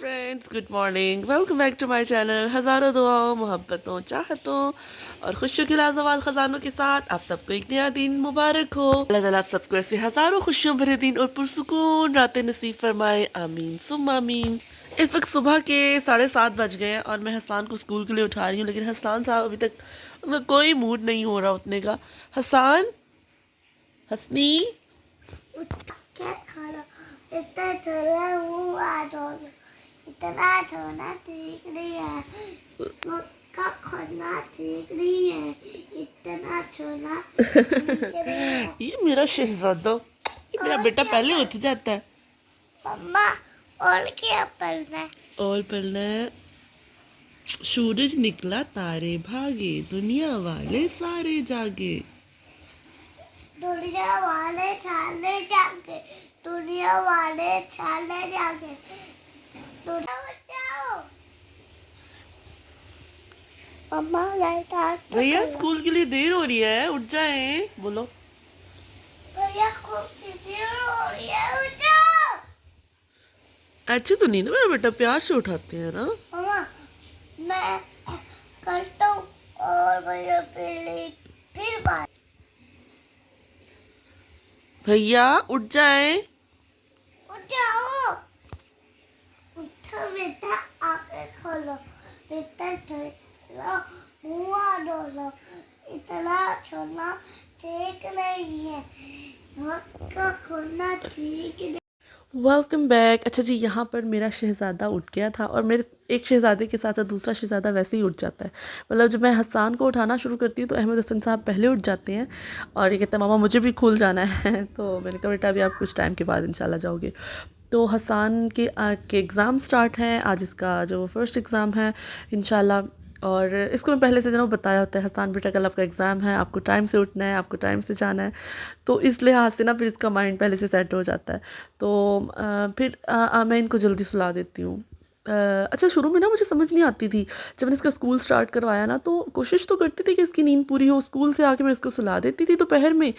Friends, good morning. Welcome back to my channel. हज़ारों दुआओं, मोहब्बतों, चाहतों और खुशियों के लाजवाब ख़जानों के साथ आप सबको एक नया दिन मुबारक हो। अल्लाह ताला आप सबको ऐसे हज़ारों खुशियों भरे दिन और पुरसुकून रातें नसीब फरमाए, आमीन सुम्मा आमीन। इस वक्त सुबह के 7:30 बज गए और मैं हसान को स्कूल के लिए उठा रही हूँ, लेकिन हसान साहब अभी तक उनका कोई मूड नहीं हो रहा उठने का। हसान, हसनी, क्या खाना इतना थोड़ा हुआ दोनों इतना थोड़ा ठीक नहीं है मक्का खाना ठीक नहीं है इतना छोला ठीक नहीं है। ये मेरा शहजादा, ये मेरा बेटा पहले उठ जाता है। मम्मा और क्या पढ़ना है? और पढ़ना है, सूरज निकला तारे भागे, दुनिया वाले सारे जागे। दुनिया वाले छाले जाके दुनिया वाले छाले जाके दुनिया जाओ। मम्मा लाइट आठ भैया स्कूल के लिए देर हो रही है, उठ जाएं। बोलो भैया खूब देर हो रही है उठ जाओ। अच्छे तो नहीं ना मेरा बेटा, प्यार से उठाते हैं ना। मम्मा मैं करता हूँ और भैया फिर बात। भैया उठ जाएं। उठ जाओ उठो बेटा आंखें खोलो बेटा थोड़ा मुँह डोलो इतना छोना ठीक नहीं है मक्का खोना ठीक नहीं। Welcome back. अच्छा जी, यहाँ पर मेरा शहज़ादा उठ गया था और मेरे एक शहज़ादे के साथ साथ दूसरा शहज़ादा वैसे ही उठ जाता है। मतलब जब मैं हसान को उठाना शुरू करती हूँ तो अहमद हसन साहब पहले उठ जाते हैं और ये कहते हैं मामा मुझे भी स्कूल जाना है। तो मैंने कहा बेटा अभी आप कुछ टाइम के बाद इंशाल्लाह जाओगे। तो हसान के एग्ज़ाम स्टार्ट हैं, आज इसका जो फर्स्ट एग्ज़ाम है इंशाल्लाह। और इसको मैं पहले से जो बताया होता है, हसान बेटा कल आपका एग्ज़ाम है, आपको टाइम से उठना है, आपको टाइम से जाना है। तो इस लिहाज से ना फिर इसका माइंड पहले से सेट हो जाता है। तो फिर मैं इनको जल्दी सुला देती हूँ। अच्छा, शुरू में ना मुझे समझ नहीं आती थी। जब मैंने इसका स्कूल स्टार्ट करवाया ना तो कोशिश तो करती थी कि इसकी नींद पूरी हो। स्कूल से आके मैं इसको सुला देती थी दोपहर में,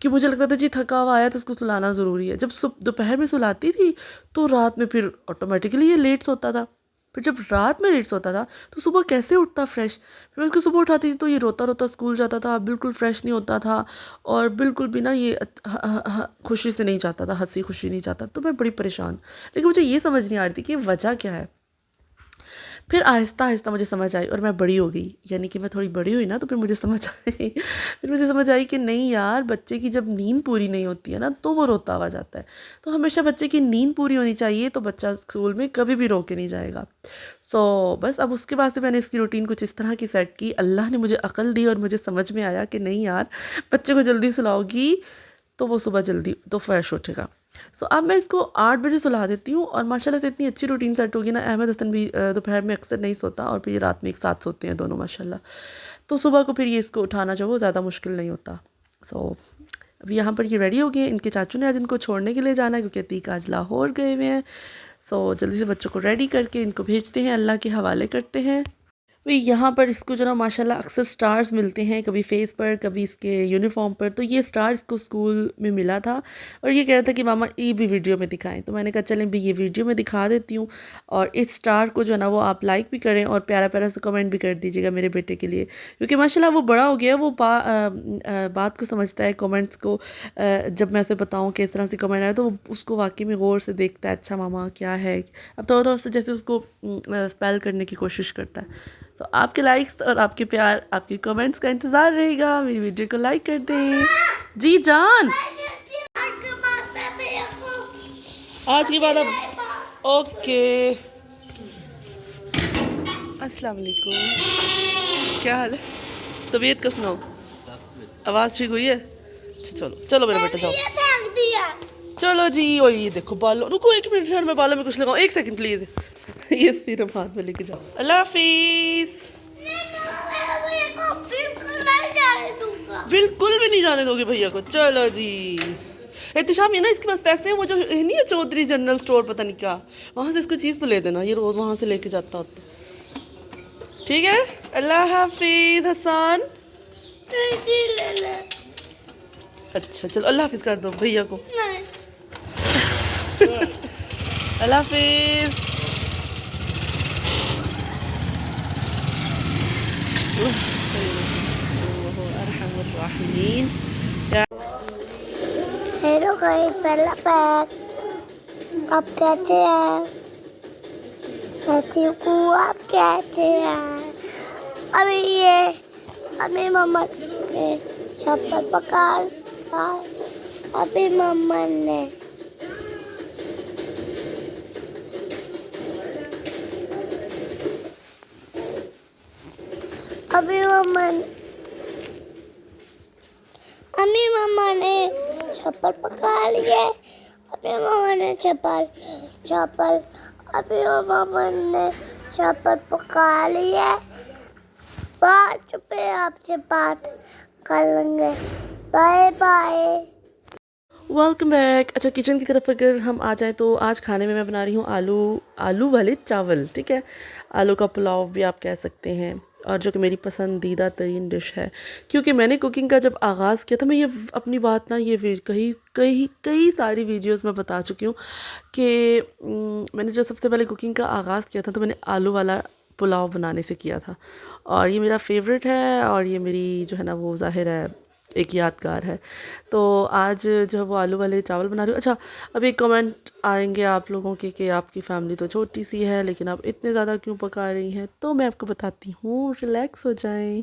कि मुझे लगता था जी थका हुआ आया तो उसको सुलाना ज़रूरी है। जब दोपहर में सुलाती थी तो रात में फिर ऑटोमेटिकली ये लेट सोता था। फिर जब रात में लेट सोता था तो सुबह कैसे उठता फ्रेश। फिर मैं उसको सुबह उठाती थी तो ये रोता रोता स्कूल जाता था, बिल्कुल फ्रेश नहीं होता था और बिल्कुल भी ना ये खुशी से नहीं जाता था, हंसी खुशी नहीं जाता। तो मैं बड़ी परेशान, लेकिन मुझे ये समझ नहीं आ रही थी कि वजह क्या है। फिर आहिस्ता आहिस्ता मुझे समझ आई और मैं बड़ी हो गई, यानी कि मैं थोड़ी बड़ी हुई ना तो फिर मुझे समझ आई फिर मुझे समझ आई कि नहीं यार, बच्चे की जब नींद पूरी नहीं होती है ना तो वो रोता हुआ जाता है। तो हमेशा बच्चे की नींद पूरी होनी चाहिए, तो बच्चा स्कूल में कभी भी रो के नहीं जाएगा। बस अब उसके बाद से मैंने इसकी रूटीन कुछ इस तरह की सेट की। अल्लाह ने मुझे अकल दी और मुझे समझ में आया कि नहीं यार, बच्चे को जल्दी सुलाओगी तो वो सुबह जल्दी तो फ्रेश उठेगा। अब मैं इसको 8 बजे सुला देती हूँ और माशाल्लाह से इतनी अच्छी रूटीन सेट होगी ना। अहमद हसन भी दोपहर में अक्सर नहीं सोता और फिर रात में एक साथ सोते हैं दोनों माशाल्लाह। तो सुबह को फिर ये इसको उठाना जो वो ज़्यादा मुश्किल नहीं होता। अभी यहाँ पर ये रेडी हो गए। इनके चाचू ने आज इनको छोड़ने के लिए जाना है क्योंकि अतीक आज लाहौर गए हुए हैं। जल्दी से बच्चों को रेडी करके इनको भेजते हैं, अल्लाह के हवाले करते हैं। वही यहाँ पर इसको जो ना माशाल्लाह अक्सर स्टार्स मिलते हैं, कभी फेस पर कभी इसके यूनिफॉर्म पर। तो ये स्टार इसको स्कूल में मिला था और ये कह रहा था कि मामा ये भी वीडियो में दिखाएं। तो मैंने कहा चलें भी ये वीडियो में दिखा देती हूँ और इस स्टार को जो ना वो आप लाइक भी करें और प्यारा प्यारा सा कमेंट भी कर दीजिएगा मेरे बेटे के लिए, क्योंकि माशाल्लाह वो बड़ा हो गया, वो बात को समझता है, कमेंट्स को। जब मैं उसे बताऊँ कि इस तरह से कमेंट आया तो वो उसको वाकई में गौर से देखता है, अच्छा मामा क्या है। अब थोड़ा थोड़ा सा जैसे उसको स्पेल करने की कोशिश करता है। तो आपके लाइक्स और आपके प्यार, आपके कमेंट्स का इंतज़ार रहेगा। मेरी वीडियो को लाइक कर दें। जी जान, आज के बाद अब ओके। अस्सलाम वालेकुम, क्या हाल है? तबीयत का सुनाओ, आवाज़ ठीक हुई है? अच्छा चलो चलो मेरा बेटा जाओ। चलो जी। ओ ये देखो बालों, रुको एक मिनट यार, मैं बालों में कुछ लगाऊँ, एक सेकंड प्लीज़। ये सिर्फ हाथ में लेके जाओ। अल्लाह हाफिज़। बिल्कुल भी नहीं जाने दोगे भैया को? चलो जी। एहतिशाम, ये ना इसके पास पैसे हैं, वो जो नहीं है चौधरी जनरल स्टोर, पता नहीं क्या, वहाँ से इसको चीज़ तो ले देना, ये रोज़ वहाँ से लेके जाता होता। ठीक है, अल्लाह हाफिज़ हसन। अच्छा चलो अल्लाह हाफिज़ कर दो भैया को। अल्लाह हाफिज़। ये पहला पैक। आप कैसे हैं? मैं ठीक हूँ, आप कैसे हैं? अभी मम्मा ने चप्पल पकड़ लिया। अभी मम्मा ने अभी मम्मा ने चप्पल पकड़ लिए। अभी मम्मा ने चप्पल अभी मम्मा ने चप्पल पकड़ लिए। बाद पे आपसे बात कर लेंगे। Bye bye. Welcome back. अच्छा, किचन की तरफ अगर हम आ जाएँ तो आज खाने में मैं बना रही हूँ आलू वाले चावल, ठीक है? आलू का पुलाव भी आप कह सकते हैं, और जो कि मेरी पसंदीदा तरीन डिश है। क्योंकि मैंने कुकिंग का जब आगाज़ किया था, मैं ये अपनी बात ना ये कई कई कई सारी वीडियोज़ में बता चुकी हूँ कि मैंने जो सबसे पहले कुकिंग का आगाज़ किया था तो मैंने आलू वाला पुलाव बनाने से किया था, और ये मेरा फ़ेवरेट है, और ये मेरी जो है ना वो ज़ाहिर है एक यादगार है। तो आज जो है वो आलू वाले चावल बना रही हूँ। अच्छा, अभी कमेंट आएंगे आप लोगों के कि आपकी फैमिली तो छोटी सी है लेकिन आप इतने ज़्यादा क्यों पका रही हैं, तो मैं आपको बताती हूँ, रिलैक्स हो जाएं।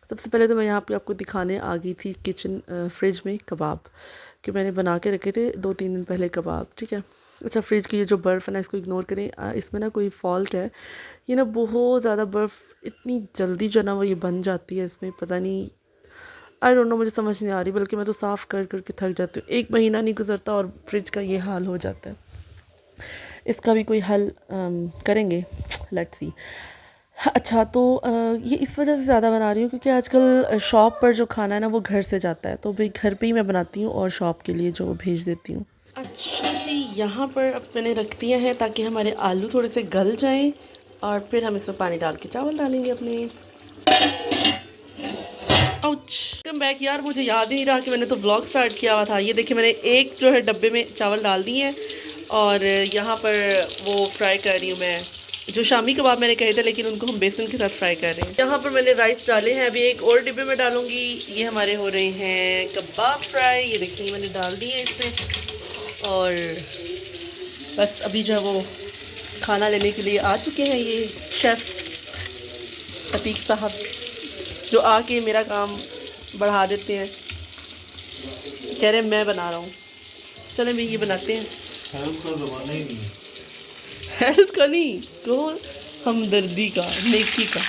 सबसे पहले तो मैं यहाँ पे आपको दिखाने आ गई थी किचन फ्रिज में कबाब, कि मैंने बना के रखे थे 2-3 दिन पहले कबाब, ठीक है? अच्छा, फ्रिज की ये जो बर्फ़ है ना, इसको इग्नोर करें, इसमें ना कोई फ़ॉल्ट है। ये ना बहुत ज़्यादा बर्फ़ इतनी जल्दी जो है ना वो ये बन जाती है इसमें, पता नहीं, आई डोंट नो, मुझे समझ नहीं आ रही, बल्कि मैं तो साफ़ कर कर के थक जाती हूँ। 1 महीना नहीं गुज़रता और फ्रिज का ये हाल हो जाता है। इसका भी कोई हल करेंगे, लेट्स सी। अच्छा, तो ये इस वजह से ज़्यादा बना रही हूँ क्योंकि आजकल शॉप पर जो खाना है ना वो घर से जाता है, तो भाई घर पे ही मैं बनाती हूँ और शॉप के लिए जो भेज देती हूँ। अच्छा जी, यहाँ पर अब मैंने रख दिया है ताकि हमारे आलू थोड़े से गल जाएँ, और फिर हम इसमें पानी डाल के चावल डालेंगे अपने। आउच! कम बैक यार, मुझे याद ही नहीं रहा कि मैंने तो व्लॉग स्टार्ट किया हुआ था। ये देखिए, मैंने एक जो है डब्बे में चावल डाल दिए हैं, और यहाँ पर वो फ्राई कर रही हूँ मैं, जो शामी कबाब मैंने कहे थे लेकिन उनको हम बेसन के साथ फ्राई कर रहे हैं। यहाँ पर मैंने राइस डाले हैं, अभी एक और डिब्बे में डालूंगी। ये हमारे हो रहे हैं कबाब फ्राई, ये देखिए मैंने डाल दिए हैं इसमें, और बस अभी जो है वो खाना लेने के लिए आ चुके हैं ये शेफ़ अतीक साहब, जो आके मेरा काम बढ़ा देते हैं। कह रहे हैं मैं बना रहा हूँ, चले मैं ये बनाते हैं। हेल्थ का ज़माना ही नहीं है। हेल्थ का नहीं, तो हमदर्दी का, नेकी का।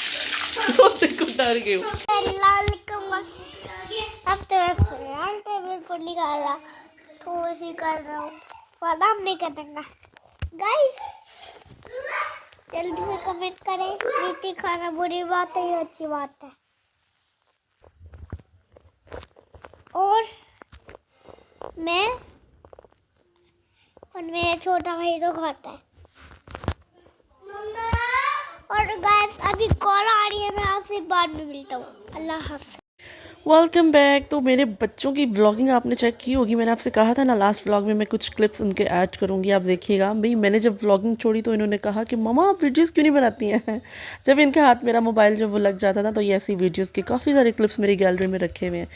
तो देखो डर गए हो। अब तो मैं टेबल पर निकाला, थोड़ी सी कर रहा हूँ, बादाम नहीं करूँगा। गाइस, जल्दी से कमेंट करें, मीठी खाना बुरी बात है या अच्छी बात है। और मेरा छोटा भाई तो खाता है। और गाइस, अभी कॉल आ रही है, मैं आपसे बाद में मिलता हूँ। अल्लाह हाफ़िज़। Welcome back. तो मेरे बच्चों की व्लॉगिंग आपने चेक की होगी, मैंने आपसे कहा था ना लास्ट व्लॉग में मैं कुछ क्लिप्स उनके ऐड करूँगी, आप देखिएगा। भाई मैंने जब व्लॉगिंग छोड़ी तो इन्होंने कहा कि मम्मा आप वीडियोस क्यों नहीं बनाती हैं। जब इनके हाथ मेरा मोबाइल जब वो लग जाता था तो ये ऐसी वीडियोस के काफ़ी सारे क्लिप्स मेरी गैलरी में रखे हुए हैं,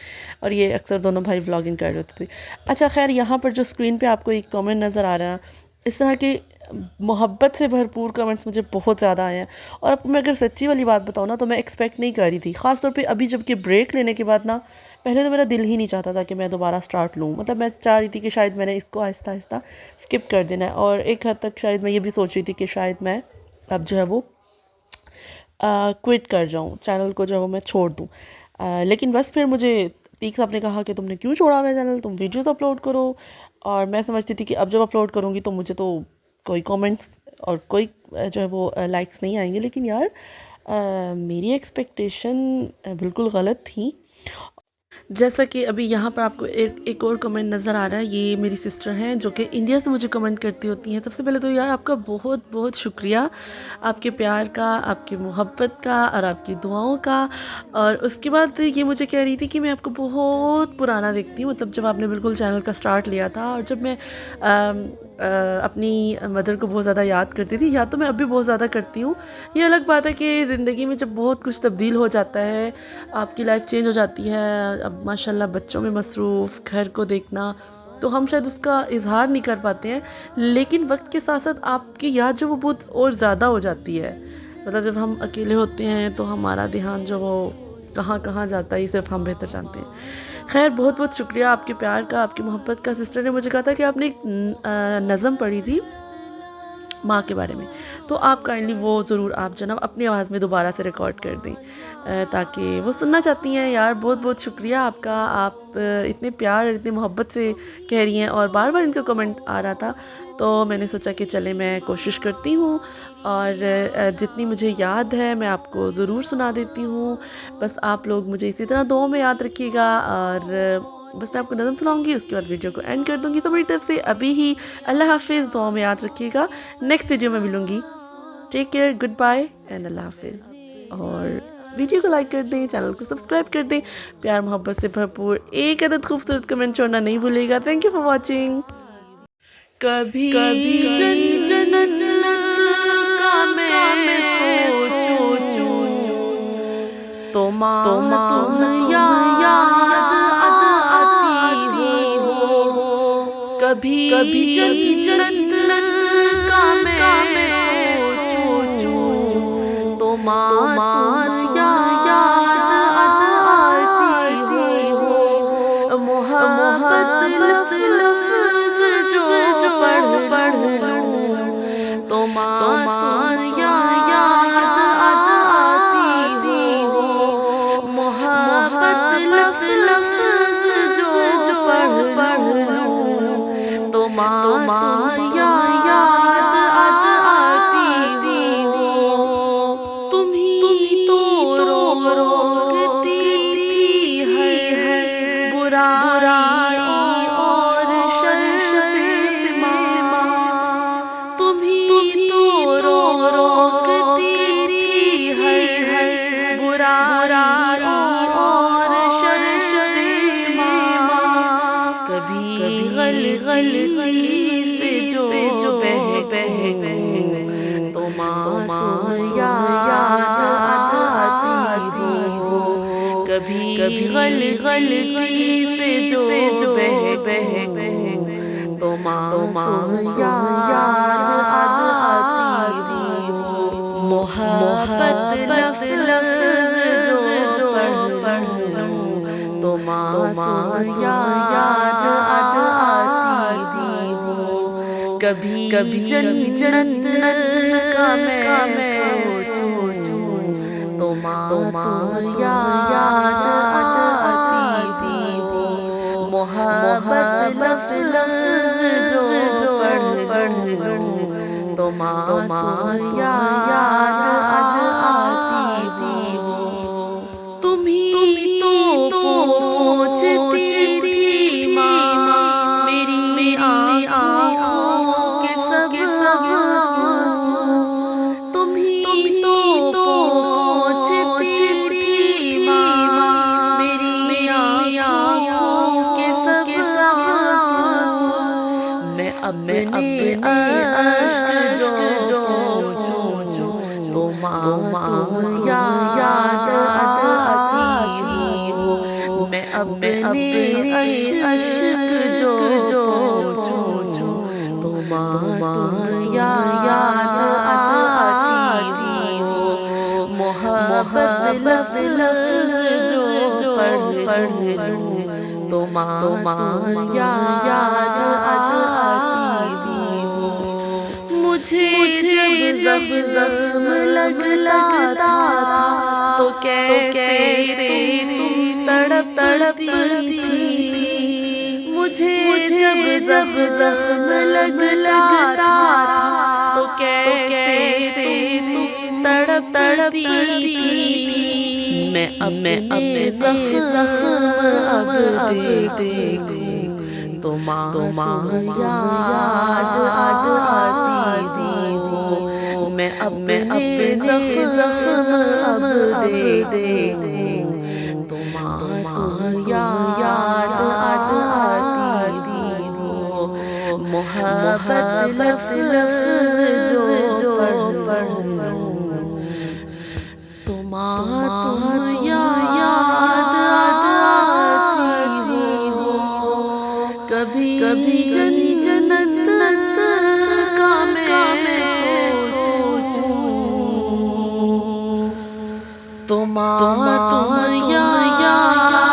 और ये अक्सर दोनों भाई व्लॉगिंग कर रहे होते थे। अच्छा खैर, यहाँ पर जो स्क्रीन पर आपको एक कॉमेंट नज़र आ रहा है, इस तरह के मोहब्बत से भरपूर कमेंट्स मुझे बहुत ज़्यादा आए हैं, और अब मैं अगर सच्ची वाली बात बताऊँ ना तो मैं एक्सपेक्ट नहीं कर रही थी, ख़ास तौर पे अभी जबकि ब्रेक लेने के बाद ना, पहले तो मेरा दिल ही नहीं चाहता था कि मैं दोबारा स्टार्ट लूँ। मतलब मैं चाह रही थी कि शायद मैंने इसको आहिस्ता आहिस्ता स्किप कर देना है, और एक हद तक शायद मैं ये भी सोच रही थी कि शायद मैं अब जो है वो क्विट कर जाऊँ, चैनल को जो है वो मैं छोड़ दूँ। लेकिन बस फिर मुझे तीक साहब ने कहा कि तुमने क्यों छोड़ा हुआ है चैनल, तुम वीडियोस अपलोड करो। और मैं समझती थी कि अब जब अपलोड करूँगी तो मुझे तो कोई कमेंट्स और कोई जो है वो लाइक्स नहीं आएंगे, लेकिन यार मेरी एक्सपेक्टेशन बिल्कुल गलत थी। जैसा कि अभी यहाँ पर आपको एक और कमेंट नज़र आ रहा है, ये मेरी सिस्टर हैं जो कि इंडिया से मुझे कमेंट करती होती हैं। सबसे पहले तो यार आपका बहुत बहुत शुक्रिया, आपके प्यार का, आपकी मोहब्बत का, और आपकी दुआओं का। और उसके बाद ये मुझे कह रही थी कि मैं आपको बहुत पुराना देखती हूँ, मतलब जब आपने बिल्कुल चैनल का स्टार्ट लिया था, और जब मैं अपनी मदर को बहुत ज़्यादा याद करती थी, या तो मैं अभी बहुत ज़्यादा करती हूँ। ये अलग बात है कि ज़िंदगी में जब बहुत कुछ तब्दील हो जाता है, आपकी लाइफ चेंज हो जाती है, अब माशाल्लाह बच्चों में मसरूफ़, घर को देखना, तो हम शायद उसका इज़हार नहीं कर पाते हैं, लेकिन वक्त के साथ साथ आपकी याद जो वो बहुत और ज़्यादा हो जाती है। मतलब जब हम अकेले होते हैं तो हमारा ध्यान जो वो कहाँ कहाँ जाता है ये सिर्फ हम बेहतर जानते हैं। खैर, बहुत बहुत शुक्रिया आपके प्यार का, आपकी मोहब्बत का। सिस्टर ने मुझे कहा था कि आपने एक नज़म पढ़ी थी माँ के बारे में, तो आप काइंडली वो ज़रूर आप जो ना अपनी आवाज़ में दोबारा से रिकॉर्ड कर दें, ताकि वो सुनना चाहती हैं। यार बहुत बहुत शुक्रिया आपका, आप इतने प्यार और इतनी मोहब्बत से कह रही हैं और बार बार इनका कमेंट आ रहा था, तो मैंने सोचा कि चले मैं कोशिश करती हूँ और जितनी मुझे याद है मैं आपको ज़रूर सुना देती हूँ। बस आप लोग मुझे इसी तरह दुआ में याद रखिएगा और बस मैं आपको नज़म सुनाऊंगी, उसके बाद वीडियो को एंड कर दूंगी। तो मेरी तरफ से अभी ही अल्लाह हाफिज़, दुआ में याद रखिएगा। नेक्स्ट वीडियो में मिलूंगी। Take care, good bye and अल्लाह हाफिज़। और वीडियो को लाइक कर दें, चैनल को सब्सक्राइब कर दें। प्यार मोहब्बत से भरपूर एक अदद खूबसूरत कमेंट छोड़ना नहीं भूलिएगा। Thank you for watching. कभी कभी जन्नत का मैं सोचूं तो माँ तुम याद आती हो। कभी कभी जन्नत का मैं सोचूं तो माँ तुम याद आती हो। मोहब्बत लफ्ज़ जो पढ़ लूं तो माँ याद आती हो। मोहब्बत लफ्ज़ जो पढ़ लूं तो माँ याद आती हो। तुम ही तो रोकती थी हर बुराई और शर से माँ। तुम ही तो रोकती थी हर बुराई और शर से माँ। कभी गलती से जो बह तो माँ याद आती हो। कभी गलती से जो बह तो माँ याद आती हो। मोहब्बत लफ्ज़ जो पढ़ लूं तो माँ याद आती हो। कभी जन्नत का मैं सोचूं तो माँ याद आती हो। मोहब्बत लफ्ज़ जो पढ़ लूं तो माँ याद आती हो। तुम ही तो पहुँचती थी माँ मेरी आँखों के सब आंसू। तुम ही तो पहुँचती थी माँ मेरी आँखों के सब आंसू। मैं अपने अश्क जो छूं तो माँ याद आती हो। मैं अपने अश्क जो छूं तो माँ याद आती हो। मोहब्बत लफ्ज़ जो पढ़ लूं तो माँ याद आती हो। मुझे जब ज़ख्म लगता था तो कैसे तुम तड़पती थी। मुझे जब ज़ख्म लगता था तो कैसे तुम तड़पती थी। मैं अपने ज़ख्म अब देखूं तो माँ याद आती हो। मैं अपने ज़ख्म अब देखूं तो माँ याद आती हो। मोहब्बत लफ्ज़ जो पढ़ लूं तो माँ याद आती हो। कभी कभी जन्नत का मैं सोचूं तो मातम याद